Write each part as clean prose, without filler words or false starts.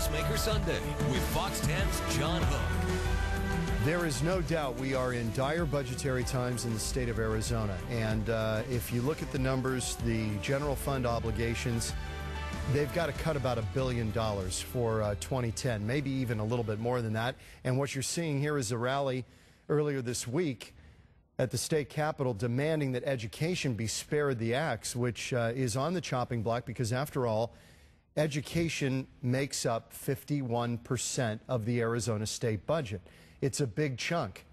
Newsmaker Sunday with Fox 10's John Hook. There is no doubt we are in dire budgetary times in the state of Arizona. And if you look at the numbers, the general fund obligations, they've got to cut about $1 billion for 2010, maybe even a little bit more than that. And what you're seeing here is a rally earlier this week at the state capitol demanding that education be spared the axe, which is on the chopping block because, after all, education makes up 51% of the Arizona state budget. It's a big chunk.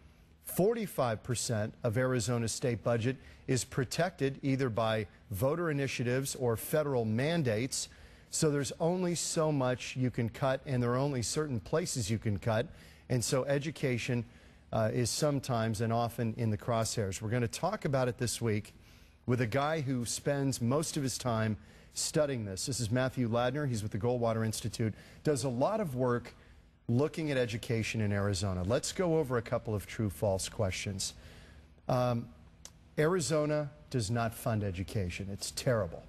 45% of Arizona's state budget is protected either by voter initiatives or federal mandates. So there's only so much you can cut, and there are only certain places you can cut. And so education is sometimes and often in the crosshairs. We're going to talk about it this week with a guy who spends most of his time studying this. This is Matthew Ladner. He's with the Goldwater Institute. Does a lot of work looking at education in Arizona. Let's go over a couple of true-false questions. Arizona does not fund education. It's terrible.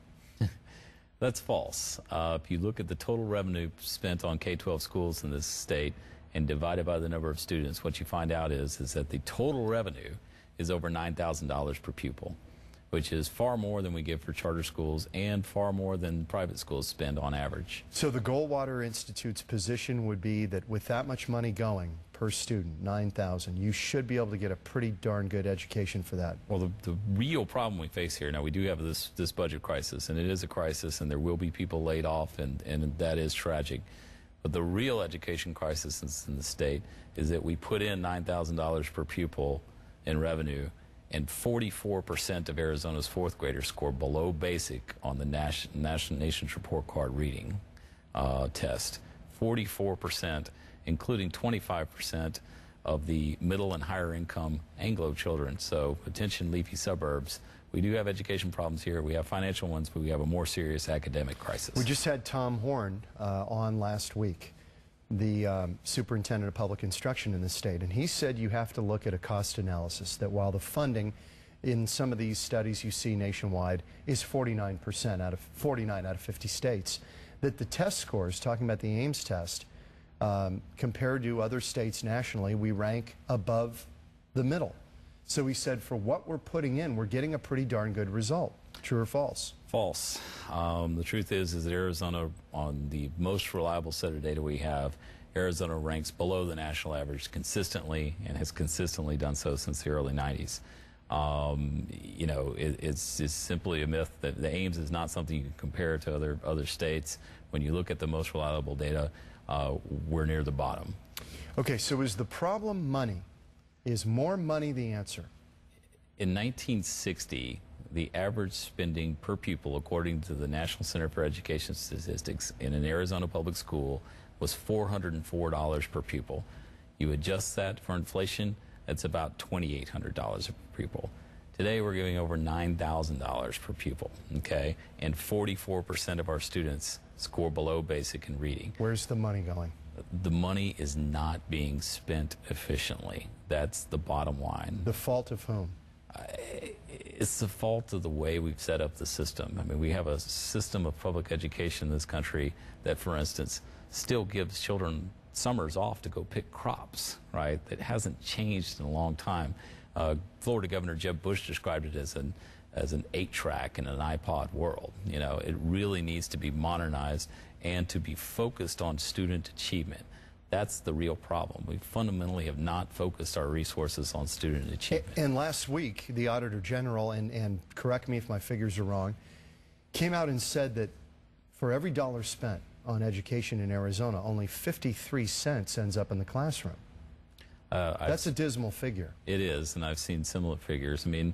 That's false. If you look at the total revenue spent on K-12 schools in this state and divided by the number of students, what you find out is that the total revenue is over $9,000 per pupil, which is far more than we give for charter schools and far more than private schools spend on average. So the Goldwater Institute's position would be that with that much money going per student, $9,000, you should be able to get a pretty darn good education for that. Well, the real problem we face here, now we do have this budget crisis, and it is a crisis, and there will be people laid off, and that is tragic. But the real education crisis in the state is that we put in $9,000 per pupil in revenue, and 44% of Arizona's fourth graders score below basic on the Nation's Report Card reading test. 44%, including 25% of the middle and higher income Anglo children. So attention, leafy suburbs. We do have education problems here. We have financial ones, but we have a more serious academic crisis. We just had Tom Horn on last week, the superintendent of public instruction in the state, and he said you have to look at a cost analysis, that while the funding in some of these studies you see nationwide is 49 out of 50 states, that the test scores, talking about the Ames test, compared to other states nationally, we rank above the middle. So he said for what we're putting in, we're getting a pretty darn good result. True or false? False. The truth is that Arizona, on the most reliable set of data we have, Arizona ranks below the national average consistently and has consistently done so since the early 90s. You know, it's simply a myth that the Ames is not something you can compare to other states. When you look at the most reliable data, we're near the bottom. Okay, so is the problem money? Is more money the answer? In 1960, the average spending per pupil, according to the National Center for Education Statistics, in an Arizona public school was $404 per pupil. You adjust that for inflation, that's about $2,800 per pupil. Today, we're giving over $9,000 per pupil, okay? And 44% of our students score below basic in reading. Where's the money going? The money is not being spent efficiently. That's the bottom line. The fault of whom? It's the fault of the way we've set up the system. I mean, we have a system of public education in this country that, for instance, still gives children summers off to go pick crops, right? That hasn't changed in a long time. Florida Governor Jeb Bush described it as an 8-track in an iPod world. You know, it really needs to be modernized and to be focused on student achievement. That's the real problem. We fundamentally have not focused our resources on student achievement. And last week, the Auditor General, and correct me if my figures are wrong, came out and said that for every dollar spent on education in Arizona, only 53 cents ends up in the classroom. That's a dismal figure. It is, and I've seen similar figures. I mean,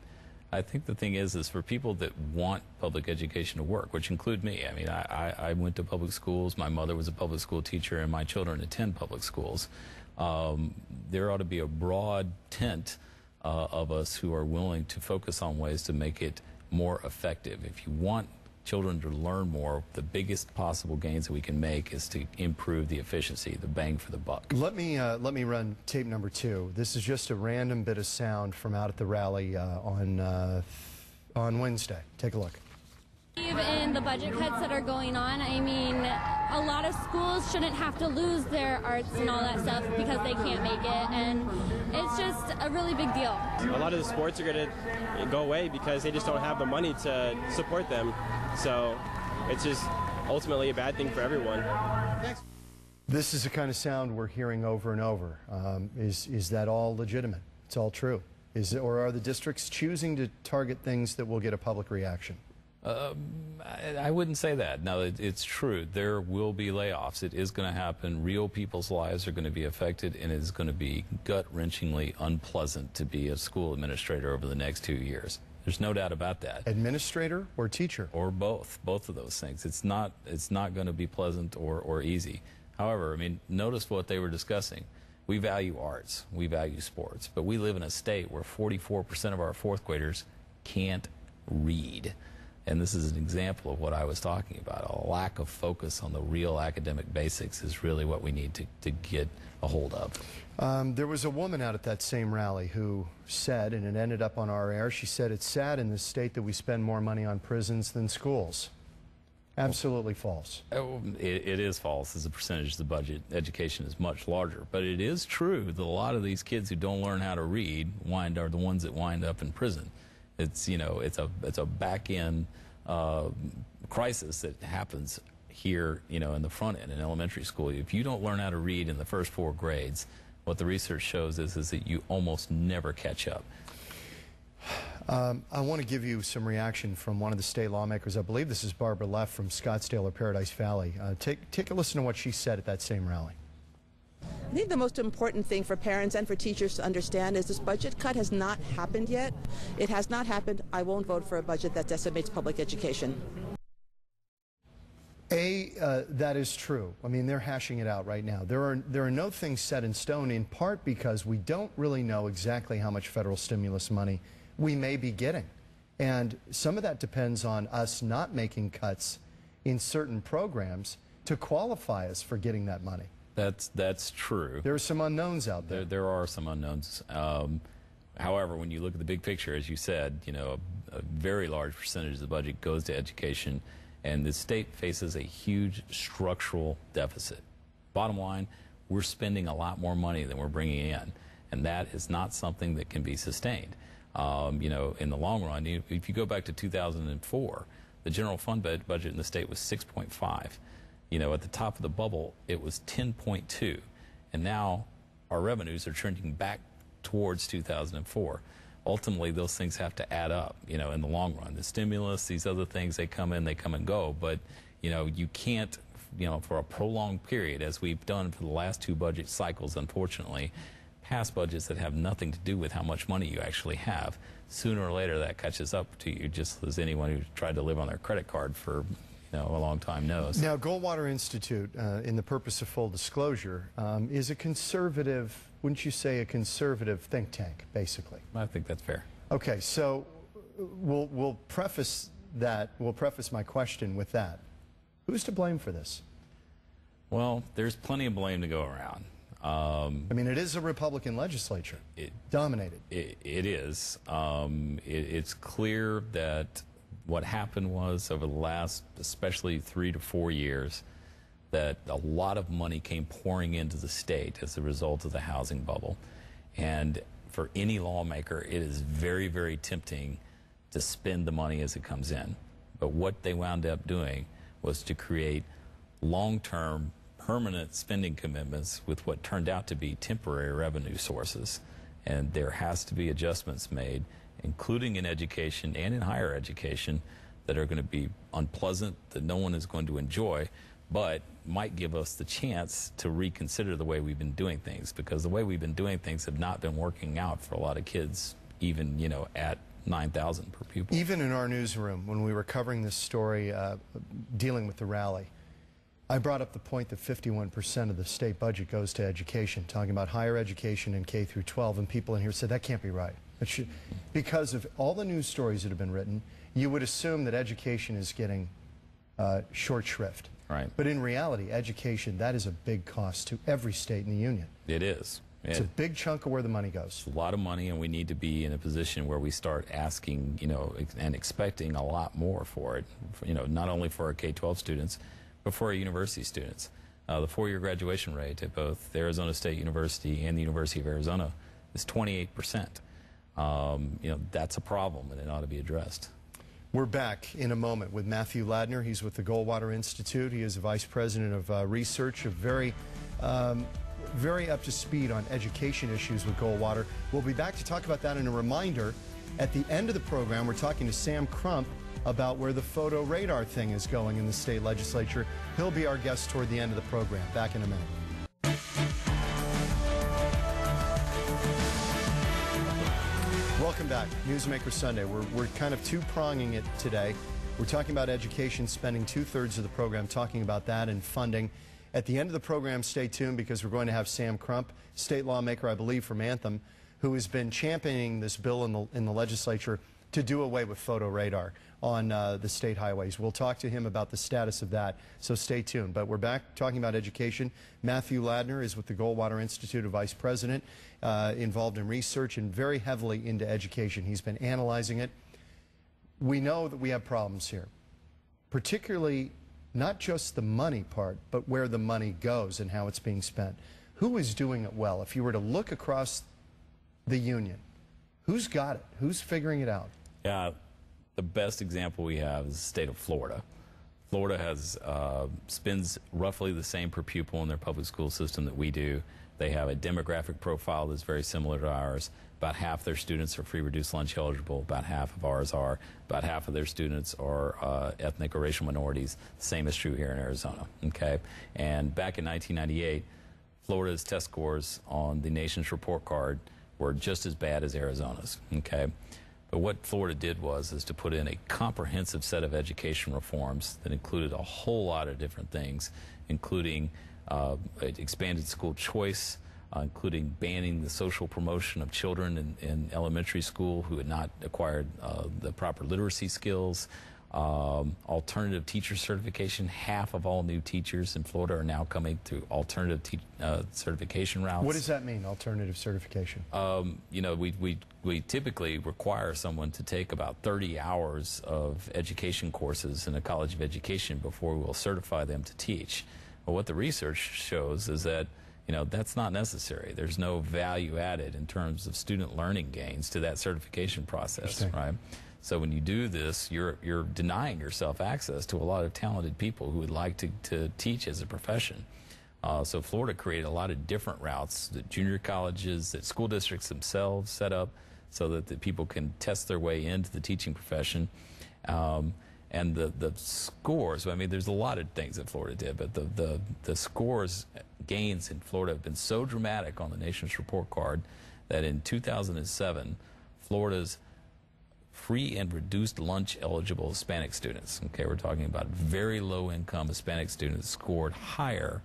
I think the thing is for people that want public education to work, which include me. I mean, I went to public schools. My mother was a public school teacher, and my children attend public schools. There ought to be a broad tent of us who are willing to focus on ways to make it more effective. If you want children to learn more, the biggest possible gains that we can make is to improve the efficiency, the bang for the buck. Let me run tape number 2. This is just a random bit of sound from out at the rally on Wednesday. Take a look. In the budget cuts that are going on, I mean, a lot of schools shouldn't have to lose their arts and all that stuff because they can't make it, and it's just a really big deal. A lot of the sports are going to go away because they just don't have the money to support them, so it's just ultimately a bad thing for everyone. This is the kind of sound we're hearing over and over. Is that all legitimate? It's all true. Or are the districts choosing to target things that will get a public reaction? I wouldn't say that. No, it's true. There will be layoffs. It is going to happen. Real people's lives are going to be affected, and it is going to be gut-wrenchingly unpleasant to be a school administrator over the next 2 years. There's no doubt about that. Administrator or teacher? Or both. Both of those things. It's not going to be pleasant or easy. However, I mean, notice what they were discussing. We value arts. We value sports. But we live in a state where 44% of our fourth graders can't read. And this is an example of what I was talking about. A lack of focus on the real academic basics is really what we need to get a hold of. There was a woman out at that same rally who said, and it ended up on our air, she said, it's sad in this state that we spend more money on prisons than schools. Absolutely false. It is false as a percentage of the budget. Education is much larger. But it is true that a lot of these kids who don't learn how to read are the ones that wind up in prison. It's, you know, it's a back-end crisis that happens here, you know, in the front end in elementary school. If you don't learn how to read in the first 4 grades, what the research shows is that you almost never catch up. I want to give you some reaction from one of the state lawmakers. I believe this is Barbara Leff from Scottsdale or Paradise Valley. Take a listen to what she said at that same rally. I think the most important thing for parents and for teachers to understand is this budget cut has not happened yet. It has not happened. I won't vote for a budget that decimates public education. That is true. I mean, they're hashing it out right now. There are no things set in stone, in part because we don't really know exactly how much federal stimulus money we may be getting. And some of that depends on us not making cuts in certain programs to qualify us for getting that money. That's true. There are some unknowns out there. There are some unknowns. However, when you look at the big picture, as you said, you know, a very large percentage of the budget goes to education, and the state faces a huge structural deficit. Bottom line, we're spending a lot more money than we're bringing in, and that is not something that can be sustained. You know, in the long run, if you go back to 2004, the general fund budget in the state was 6.5. You know, at the top of the bubble, it was 10.2, and now our revenues are trending back towards 2004. Ultimately, those things have to add up, you know, in the long run. The stimulus, these other things, they come in, they come and go, but, you know, you can't, you know, for a prolonged period, as we've done for the last 2 budget cycles, unfortunately, pass budgets that have nothing to do with how much money you actually have. Sooner or later, that catches up to you, just as anyone who's tried to live on their credit card for, you know, a long time knows. Now, Goldwater Institute, in the purpose of full disclosure, is a conservative, wouldn't you say a conservative think tank, basically? I think that's fair. Okay, so we'll preface my question with that. Who's to blame for this? Well, there's plenty of blame to go around. I mean, it is a Republican legislature. Dominated. It is. It's clear that what happened was over the last, especially 3 to 4 years, that a lot of money came pouring into the state as a result of the housing bubble. And for any lawmaker, it is very, very tempting to spend the money as it comes in. But what they wound up doing was to create long-term, permanent spending commitments with what turned out to be temporary revenue sources. And there has to be adjustments made, including in education and in higher education, that are going to be unpleasant, that no one is going to enjoy, but might give us the chance to reconsider the way we've been doing things, because the way we've been doing things have not been working out for a lot of kids, even, you know, at $9,000 per pupil. Even in our newsroom, when we were covering this story, dealing with the rally, I brought up the point that 51% of the state budget goes to education, talking about higher education and K through 12, and people in here said that can't be right. Because of all the news stories that have been written, you would assume that education is getting short shrift. Right. But in reality, education, that is a big cost to every state in the union. It is. It's a big chunk of where the money goes. It's a lot of money, and we need to be in a position where we start asking, you know, and expecting a lot more for it, you know, not only for our K-12 students, but for our university students. The four-year graduation rate at both Arizona State University and the University of Arizona is 28%. That's a problem, and it ought to be addressed. We're back in a moment with Matthew Ladner. He's with the Goldwater Institute. He is the Vice President of Research, very up to speed on education issues with Goldwater. We'll be back to talk about that. And a reminder, at the end of the program, we're talking to Sam Crump about where the photo radar thing is going in the state legislature. He'll be our guest toward the end of the program. Back in a minute. Welcome back. Newsmaker Sunday. We're kind of two-pronging it today. We're talking about education, spending two-thirds of the program talking about that and funding. At the end of the program, stay tuned because we're going to have Sam Crump, state lawmaker, I believe, from Anthem, who has been championing this bill in the legislature to do away with photo radar on the state highways. We'll talk to him about the status of that, so stay tuned. But we're back talking about education. Matthew Ladner is with the Goldwater Institute, a vice president, involved in research and very heavily into education. He's been analyzing it. We know that we have problems here, particularly not just the money part, but where the money goes and how it's being spent. Who is doing it well? If you were to look across the union, who's got it? Who's figuring it out? Yeah, the best example we have is the state of Florida. Florida has spends roughly the same per pupil in their public school system that we do. They have a demographic profile that's very similar to ours. About half their students are free reduced lunch eligible. About half of ours are. About half of their students are ethnic or racial minorities. The same is true here in Arizona. Okay, and back in 1998, Florida's test scores on the nation's report card were just as bad as Arizona's. Okay. But what Florida did is to put in a comprehensive set of education reforms that included a whole lot of different things, including expanded school choice, including banning the social promotion of children in elementary school who had not acquired the proper literacy skills, alternative teacher certification. Half of all new teachers in Florida are now coming through alternative certification routes. What does that mean, alternative certification? We typically require someone to take about 30 hours of education courses in a college of education before we will certify them to teach. But what the research shows is that that's not necessary. There's no value added in terms of student learning gains to that certification process, right? So when you do this, you're denying yourself access to a lot of talented people who would like to teach as a profession. So Florida created a lot of different routes that junior colleges, that school districts themselves set up so that the people can test their way into the teaching profession. And the scores, I mean, there's a lot of things that Florida did, but the scores gains in Florida have been so dramatic on the nation's report card that in 2007, Florida's free and reduced lunch eligible Hispanic students, okay, we're talking about very low income Hispanic students, scored higher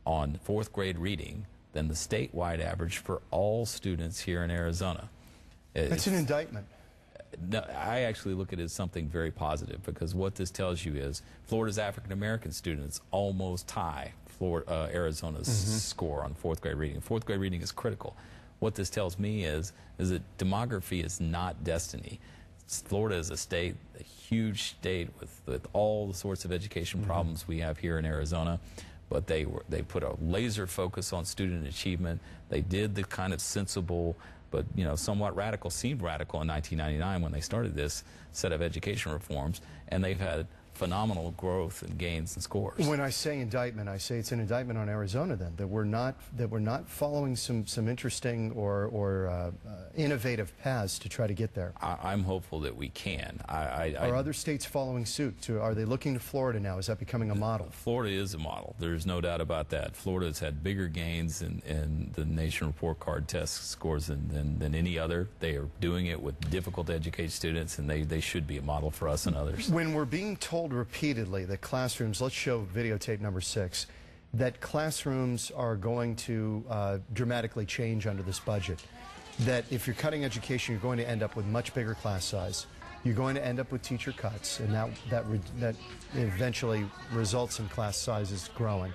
on fourth grade reading than the statewide average for all students here in Arizona. That's an indictment. No, I actually look at it as something very positive, because what this tells you is Florida's African-American students almost tie Arizona's score on fourth grade reading. Fourth grade reading is critical. What this tells me is that demography is not destiny. Florida is a state, a huge state with all the sorts of education problems we have here in Arizona, but they put a laser focus on student achievement. They did the kind of sensible but somewhat radical, seemed radical in 1999 when they started this set of education reforms, and they've had phenomenal growth and gains and scores. When I say indictment, I say it's an indictment on Arizona then, that we're not following some interesting or innovative paths to try to get there. I'm hopeful that we can. Are other states following suit? Are they looking to Florida now? Is that becoming a model? Florida is a model. There's no doubt about that. Florida's had bigger gains in the nation report card test scores than any other. They are doing it with difficult to educate students, and they should be a model for us and others. When we're being told repeatedly that classrooms, let's show videotape number 6, that classrooms are going to dramatically change under this budget, that if you're cutting education, you're going to end up with much bigger class size, you're going to end up with teacher cuts, and that eventually results in class sizes growing.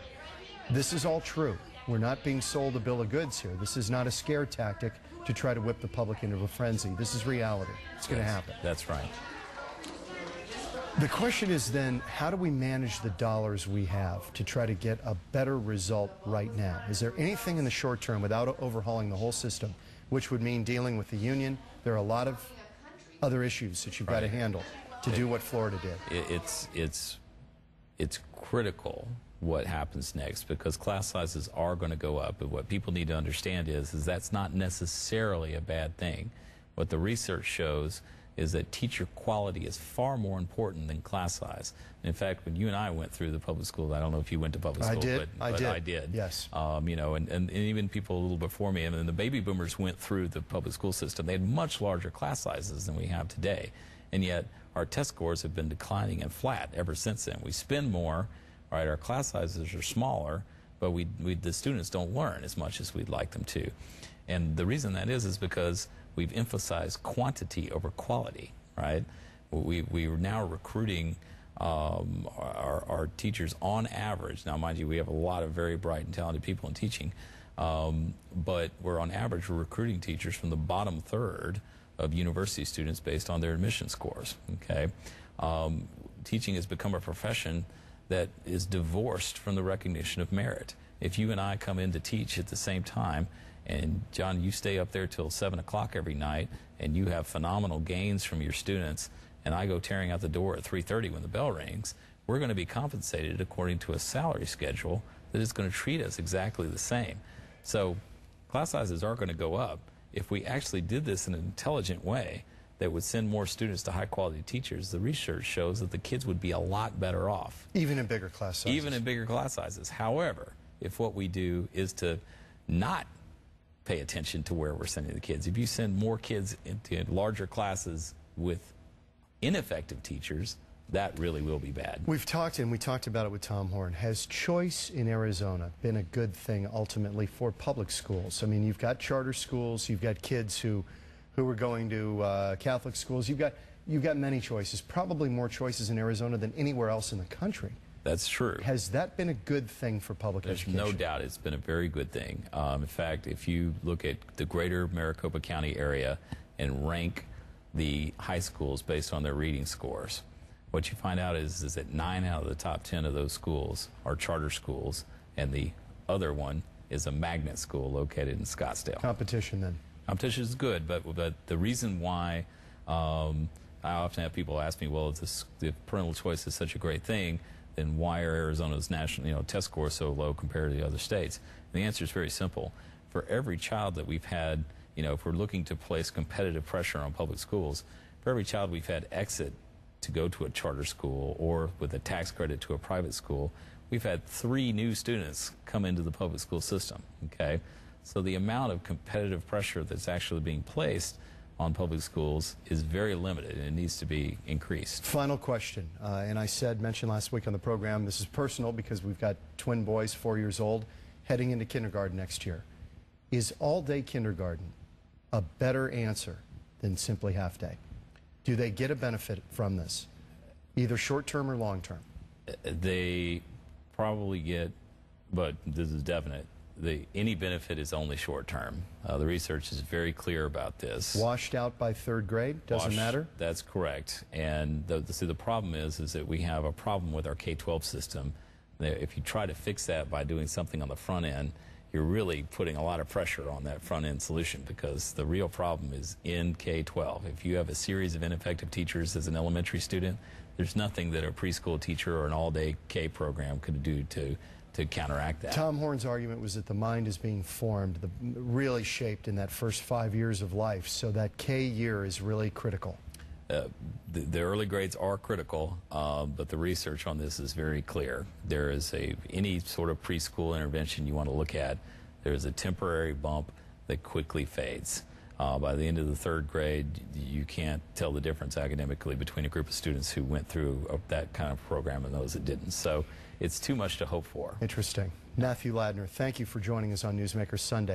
This is all true. We're not being sold a bill of goods here. This is not a scare tactic to try to whip the public into a frenzy. This is reality. It's going to happen. That's right. The question is then, how do we manage the dollars we have to try to get a better result right now? Is there anything in the short term without overhauling the whole system, which would mean dealing with the union? There are a lot of other issues that you've got to handle to do what Florida did. It's critical what happens next, because class sizes are going to go up. But what people need to understand is that's not necessarily a bad thing. What the research shows is that teacher quality is far more important than class size. In fact, when you and I went through the public school, I don't know if you went to public school, but I did. Yes. You know, and even people a little before me, and the baby boomers went through the public school system. They had much larger class sizes than we have today, and yet our test scores have been declining and flat ever since then. We spend more, right? Our class sizes are smaller, but the students don't learn as much as we'd like them to. And the reason that is because we've emphasized quantity over quality, right? We are now recruiting our teachers on average. Now, mind you, we have a lot of very bright and talented people in teaching, but on average, we're recruiting teachers from the bottom third of university students based on their admission scores, okay? Teaching has become a profession that is divorced from the recognition of merit. If you and I come in to teach at the same time, and John, you stay up there till 7 o'clock every night, and you have phenomenal gains from your students, and I go tearing out the door at 3:30 when the bell rings, we're going to be compensated according to a salary schedule that is going to treat us exactly the same. So class sizes are going to go up. If we actually did this in an intelligent way that would send more students to high-quality teachers, the research shows that the kids would be a lot better off. Even in bigger class sizes. Even in bigger class sizes. However, if what we do is to not pay attention to where we're sending the kids, if you send more kids into larger classes with ineffective teachers, that really will be bad. We've talked, and we talked about it with Tom Horn. Has choice in Arizona been a good thing ultimately for public schools? I mean, you've got charter schools, you've got kids who are going to Catholic schools. You've got many choices, probably more choices in Arizona than anywhere else in the country. That's true. Has that been a good thing for public education? There's no doubt it's been a very good thing. In fact, if you look at the greater Maricopa County area and rank the high schools based on their reading scores, what you find out is that 9 out of the top 10 of those schools are charter schools, and the other one is a magnet school located in Scottsdale. Competition then. Competition is good, but the reason why I often have people ask me, well, if parental choice is such a great thing, then why are Arizona's national test scores so low compared to the other states? And the answer is very simple. For every child that we've had, if we're looking to place competitive pressure on public schools, for every child we've had exit to go to a charter school or with a tax credit to a private school, we've had 3 new students come into the public school system, okay? So the amount of competitive pressure that's actually being placed on public schools is very limited, and it needs to be increased. Final question, and I mentioned last week on the program, this is personal because we've got twin boys, 4 years old, heading into kindergarten next year. Is all-day kindergarten a better answer than simply half-day? Do they get a benefit from this, either short-term or long-term? They probably get, but this is definite, any benefit is only short-term. The research is very clear about this. Washed out by 3rd grade? Doesn't matter? That's correct. And the problem is that we have a problem with our K-12 system. If you try to fix that by doing something on the front end, you're really putting a lot of pressure on that front-end solution, because the real problem is in K-12. If you have a series of ineffective teachers as an elementary student, there's nothing that a preschool teacher or an all-day K program could do to counteract that. Tom Horn's argument was that the mind is being formed, really shaped in that first 5 years of life, so that K year is really critical. The early grades are critical, but the research on this is very clear. There is any sort of preschool intervention you want to look at, there's a temporary bump that quickly fades. By the end of the 3rd grade, you can't tell the difference academically between a group of students who went through that kind of program and those that didn't. So it's too much to hope for. Interesting. Matthew Ladner, thank you for joining us on Newsmaker Sunday.